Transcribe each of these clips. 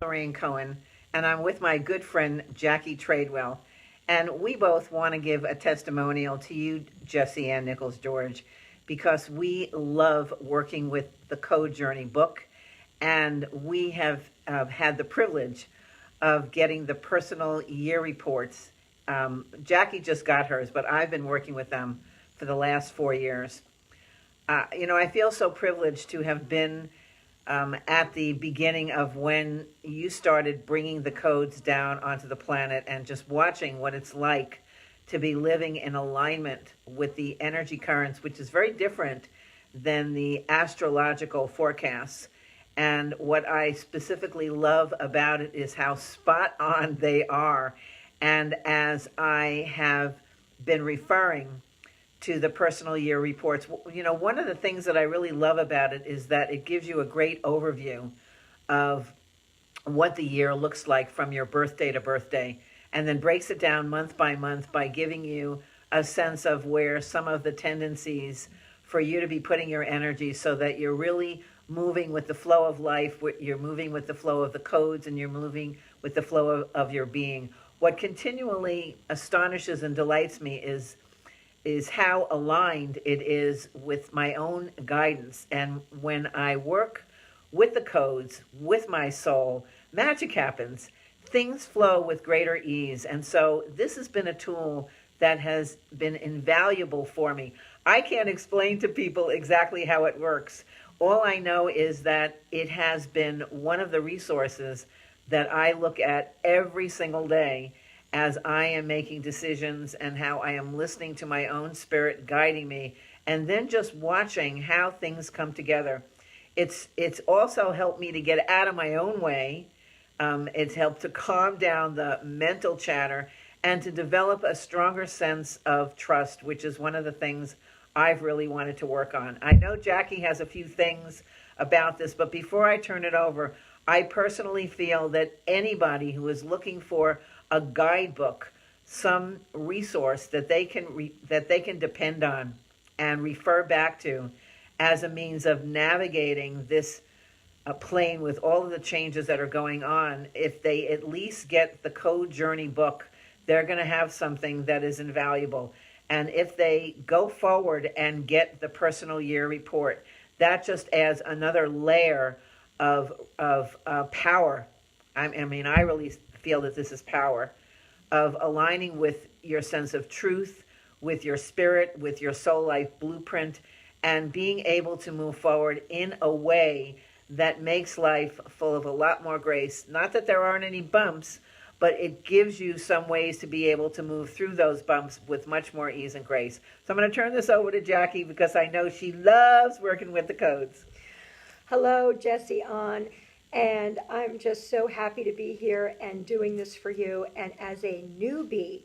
Lorraine Cohen, and I'm with my good friend Jackie Tradewell. And we both want to give a testimonial to you, Jesse Ann Nichols George, because we love working with the Code Journey book. And we have had the privilege of getting the personal year reports. Jackie just got hers, but I've been working with them for the last 4 years. I feel so privileged to have been at the beginning of when you started bringing the codes down onto the planet and just watching what it's like to be living in alignment with the energy currents, which is very different than the astrological forecasts. And what I specifically love about it is how spot on they are. And as I have been referring to the personal year reports, one of the things that I really love about it is that it gives you a great overview of what the year looks like from your birthday to birthday, and then breaks it down month by month by giving you a sense of where some of the tendencies for you to be putting your energy so that you're really moving with the flow of life, you're moving with the flow of the codes, and you're moving with the flow of your being. What continually astonishes and delights me is how aligned it is with my own guidance. And when I work with the codes, with my soul, magic happens. Things flow with greater ease. And so this has been a tool that has been invaluable for me. I can't explain to people exactly how it works. All I know is that it has been one of the resources that I look at every single day as I am making decisions and how I am listening to my own spirit guiding me, and then just watching how things come together. It's also helped me to get out of my own way. It's helped to calm down the mental chatter and to develop a stronger sense of trust, which is one of the things I've really wanted to work on. I know Jackie has a few things about this, but before I turn it over, I personally feel that anybody who is looking for a guidebook, some resource that they can depend on and refer back to as a means of navigating this plane with all of the changes that are going on, if they at least get the Code Journey book, they're going to have something that is invaluable. And if they go forward and get the personal year report, that just adds another layer of power. I really feel that this is power of aligning with your sense of truth, with your spirit, with your soul life blueprint, and being able to move forward in a way that makes life full of a lot more grace. Not that there aren't any bumps, but it gives you some ways to be able to move through those bumps with much more ease and grace. So I'm going to turn this over to Jackie because I know she loves working with the codes. Hello, Jesse Ann, and I'm just so happy to be here and doing this for you. And as a newbie,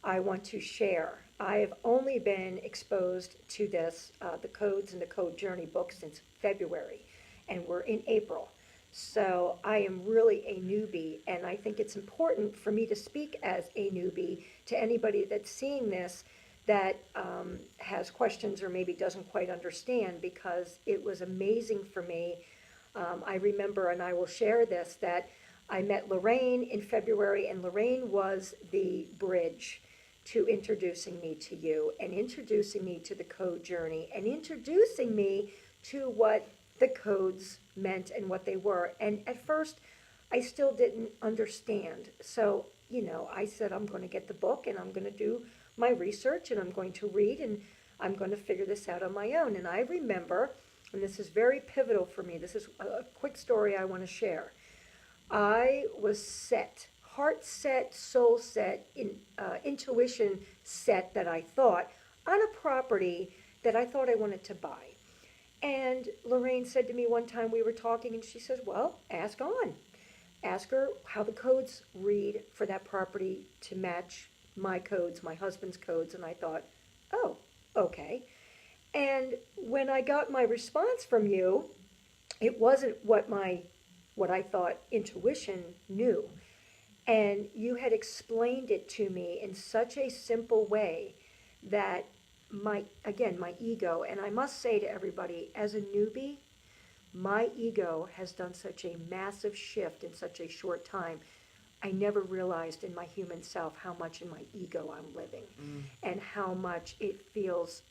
I want to share. I have only been exposed to this, the codes and the Code Journey book since February, and we're in April. So I am really a newbie, and I think it's important for me to speak as a newbie to anybody that's seeing this that has questions or maybe doesn't quite understand, because it was amazing for me. I remember, and I will share this, that I met Lorraine in February, and Lorraine was the bridge to introducing me to you and introducing me to the Code Journey and introducing me to what the codes meant and what they were. And at first, I still didn't understand. So, I said, I'm going to get the book and I'm going to do my research and I'm going to read and I'm going to figure this out on my own. And I remember, and this is very pivotal for me, this is a quick story I want to share. I was set, heart set, soul set, intuition set that I thought on a property that I thought I wanted to buy. And Lorraine said to me one time, we were talking, and she says, well, ask on. Ask her how the codes read for that property to match my codes, my husband's codes. And I thought, oh, okay. And when I got my response from you, it wasn't what I thought intuition knew. And you had explained it to me in such a simple way that my ego, and I must say to everybody, as a newbie, my ego has done such a massive shift in such a short time. I never realized in my human self how much in my ego I'm living, and how much it feels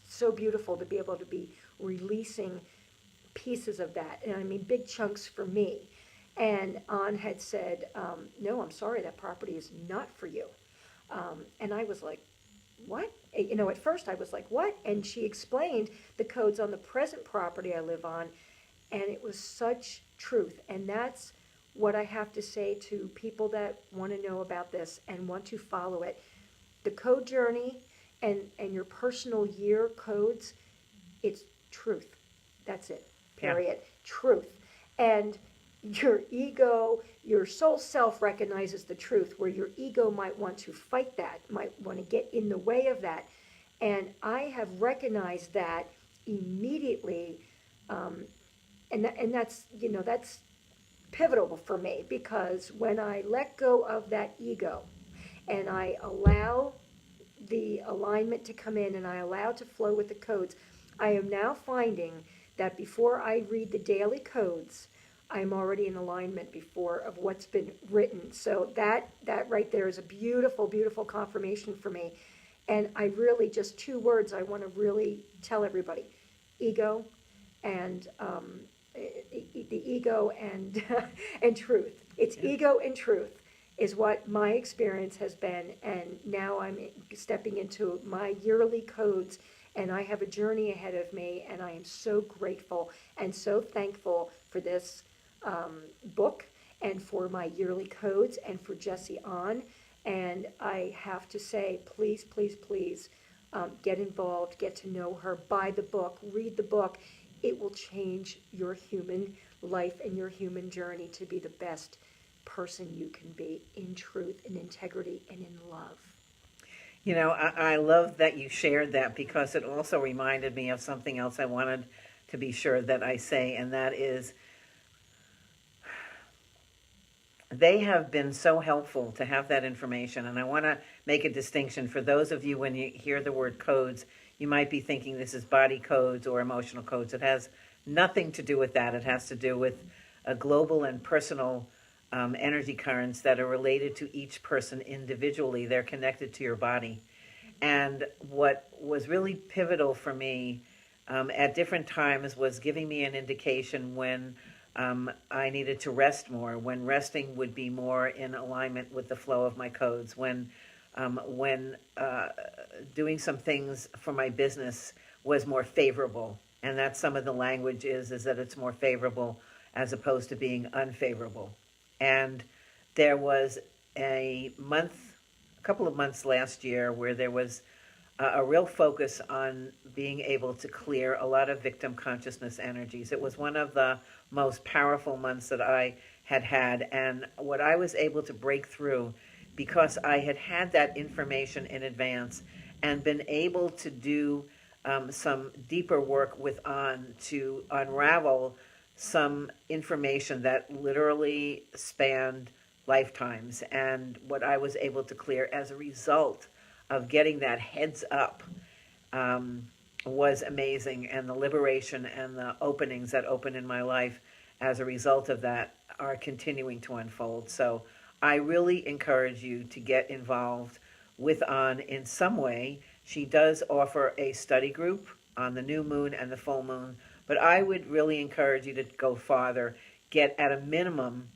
so beautiful to be able to be releasing pieces of that. And I mean, big chunks for me. And An had said, no, I'm sorry, that property is not for you. And I was like, what? You know, at first I was like, what? And she explained the codes on the present property I live on, and it was such truth. And that's what I have to say to people that want to know about this and want to follow it. The code journey and your personal year codes, it's truth. That's it. Period. Yeah. Truth. And your ego, your soul self recognizes the truth, where your ego might want to fight that, might want to get in the way of that. And I have recognized that immediately. And that's, you know, that's pivotal for me, because when I let go of that ego and I allow the alignment to come in and I allow to flow with the codes, I am now finding that before I read the daily codes, I'm already in alignment before of what's been written. So that right there is a beautiful, beautiful confirmation for me. And I really, just 2 words I want to really tell everybody: ego and the ego and and truth. It's ego and truth is what my experience has been, and now I'm stepping into my yearly codes, and I have a journey ahead of me, and I am so grateful and so thankful for this book and for my yearly codes and for Jessie On. And I have to say, please, please, please get involved, get to know her, buy the book, read the book. It will change your human life and your human journey to be the best person you can be, in truth, in integrity, and in love. You know, I love that you shared that, because it also reminded me of something else I wanted to be sure that I say, and that is, they have been so helpful to have that information. And I want to make a distinction for those of you, when you hear the word codes, you might be thinking this is body codes or emotional codes. It has nothing to do with that. It has to do with a global and personal energy currents that are related to each person individually. They're connected to your body. And what was really pivotal for me at different times was giving me an indication when I needed to rest more, when resting would be more in alignment with the flow of my codes, when doing some things for my business was more favorable. And that's some of the language is that it's more favorable as opposed to being unfavorable. And there was a couple of months last year where there was a real focus on being able to clear a lot of victim consciousness energies. It was one of the most powerful months that I had had. And what I was able to break through, because I had had that information in advance and been able to do some deeper work with An to unravel some information that literally spanned lifetimes. And what I was able to clear as a result of getting that heads up was amazing. And the liberation and the openings that open in my life as a result of that are continuing to unfold. So I really encourage you to get involved with An in some way. She does offer a study group on the new moon and the full moon, but I would really encourage you to go farther. Get, at a minimum,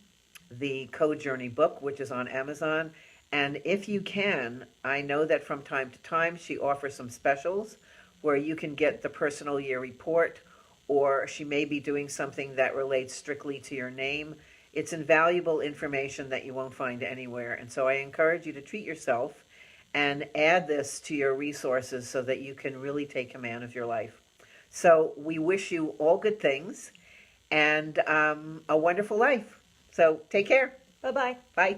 the Code Journey book, which is on Amazon. And if you can, I know that from time to time she offers some specials where you can get the personal year report, or she may be doing something that relates strictly to your name. It's invaluable information that you won't find anywhere. And so I encourage you to treat yourself and add this to your resources so that you can really take command of your life. So we wish you all good things and a wonderful life. So take care. Bye-bye. Bye.